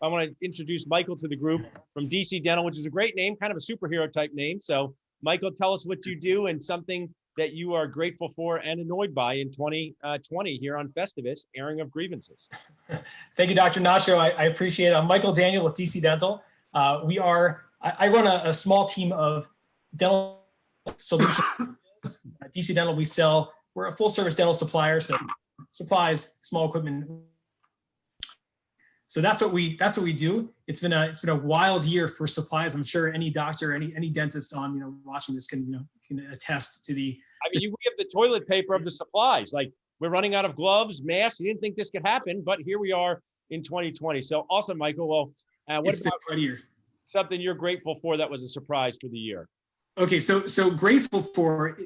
I want to introduce Michael to the group from DC Dental, which is a great name, kind of a superhero type name. So Michael, tell us what you do and something that you are grateful for and annoyed by in 2020 here on Festivus, airing of grievances. Thank you, Dr. Nacho. I appreciate it. I'm Michael Daniel with DC Dental. I run a small team of dental solutions. At DC Dental, we're a full service dental supplier. So supplies, small equipment. So that's what we do. It's been a wild year for supplies. I'm sure any doctor, any dentist on watching this can attest to the. I mean, we have the toilet paper of the supplies. Like, we're running out of gloves, masks. You didn't think this could happen, but here we are in 2020. So awesome, Michael. Well, what about something you're grateful for that was a surprise for the year? Okay, so grateful for.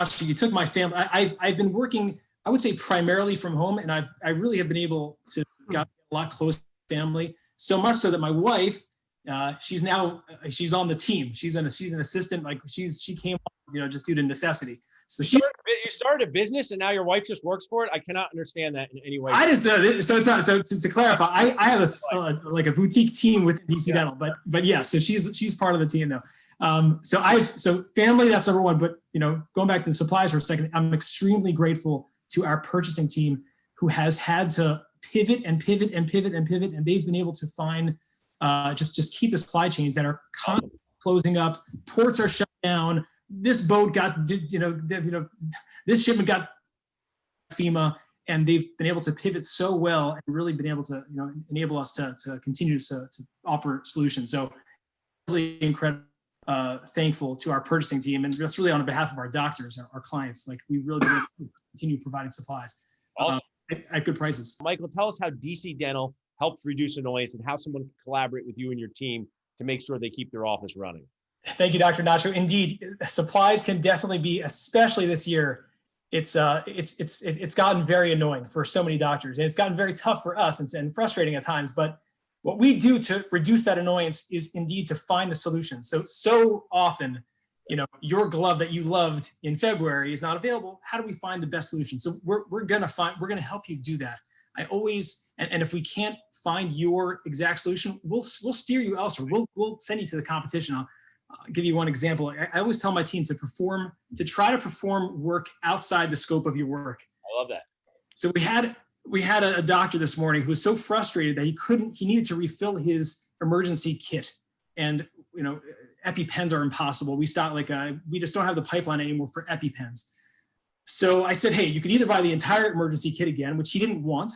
Actually, you took my family. I've been working, I would say, primarily from home, and I really have been able to get a lot closer to family. So much so that my wife, she's on the team. She's an assistant. Like she came on, just due to necessity. So you started a business and now your wife just works for it. I cannot understand that in any way. So it's not. So to clarify, I have a boutique team with DC Dental, but yeah. So she's part of the team though. So family, that's number one. But going back to the supplies for a second, I'm extremely grateful to our purchasing team who has had to pivot, and they've been able to find just keep the supply chains that are constantly closing up. Ports are shut down. This boat got this shipment got FEMA, and they've been able to pivot so well and really been able to enable us to continue to offer solutions. So really incredible. Thankful to our purchasing team, and that's really on behalf of our doctors, our clients. Like, we really continue providing supplies awesome. At good prices. Michael, tell us how DC Dental helps reduce annoyance and how someone can collaborate with you and your team to make sure they keep their office running. Thank you, Dr. Nacho. Indeed, supplies can definitely be, especially this year, it's gotten very annoying for so many doctors, and it's gotten very tough for us and frustrating at times. But what we do to reduce that annoyance is indeed to find the solution. So often, your glove that you loved in February is not available. How do we find the best solution? So we're gonna help you do that. I always, and if we can't find your exact solution, we'll steer you elsewhere. We'll send you to the competition. I'll give you one example. I always tell my team to try to perform work outside the scope of your work. I love that. So we had a doctor this morning who was so frustrated that he needed to refill his emergency kit, and EpiPens are impossible. We just don't have the pipeline anymore for EpiPens. So I said, hey, you could either buy the entire emergency kit again, which he didn't want.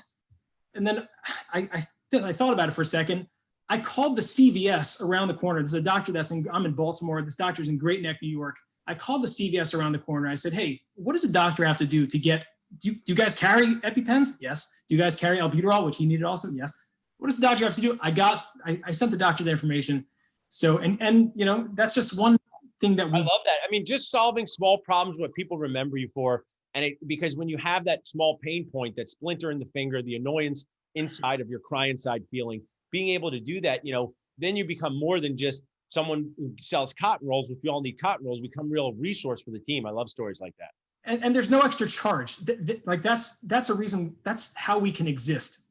And then I thought about it for a second. I called the CVS around the corner. There's a doctor I'm in Baltimore. This doctor's in Great Neck, New York. I called the CVS around the corner. I said, hey, what does a doctor have to do to get, do you guys carry EpiPens? Yes. Do you guys carry albuterol, which he needed also? Yes. What does the doctor have to do? I sent the doctor the information. So, and that's just one thing that I love that. I mean, just solving small problems, what people remember you for. And because when you have that small pain point, that splinter in the finger, the annoyance inside of your cry inside feeling, being able to do that, then you become more than just someone who sells cotton rolls, which we all need cotton rolls, become real resource for the team. I love stories like that. And there's no extra charge. Like that's a reason, that's how we can exist.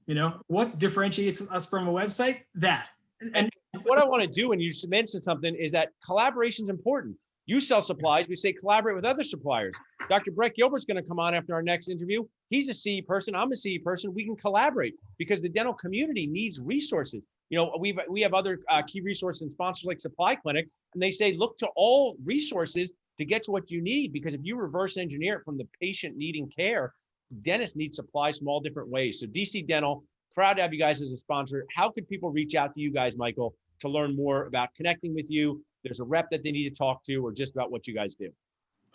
What differentiates us from a website? That. And what I want to do, and you just mentioned something, is that collaboration is important. You sell supplies, we say collaborate with other suppliers. Dr. Brett Gilbert's going to come on after our next interview. He's a CE person, I'm a CE person. We can collaborate because the dental community needs resources. We have other key resources and sponsors like Supply Clinic, and they say, look to all resources to get to what you need, because if you reverse engineer it from the patient needing care, dentists need supplies from all different ways. So DC Dental, proud to have you guys as a sponsor. How could people reach out to you guys, Michael, to learn more about connecting with you? There's a rep that they need to talk to, or just about what you guys do.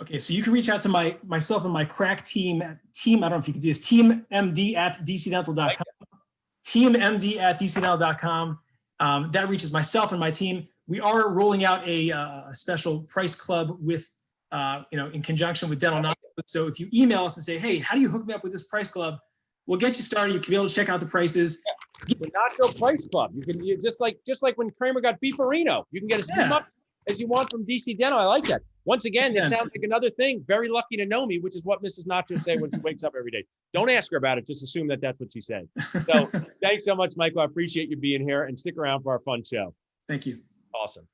Okay, so you can reach out to myself and my crack team. I don't know if you can see this, teammd@dcdental.com. teammd@dcdental.com. That reaches myself and my team. We are rolling out a special price club with, in conjunction with Dental Nacho. So if you email us and say, hey, how do you hook me up with this price club? We'll get you started. You can be able to check out the prices. Yeah. The Nacho Price Club. You just like when Kramer got Beefarino. You can get as much as you want from DC Dental. I like that. Once again, this Again. sounds like another thing. Very lucky to know me, which is what Mrs. Nacho said when she wakes up every day. Don't ask her about it. Just assume that that's what she said. So thanks so much, Michael. I appreciate you being here, and stick around for our fun show. Thank you. Awesome.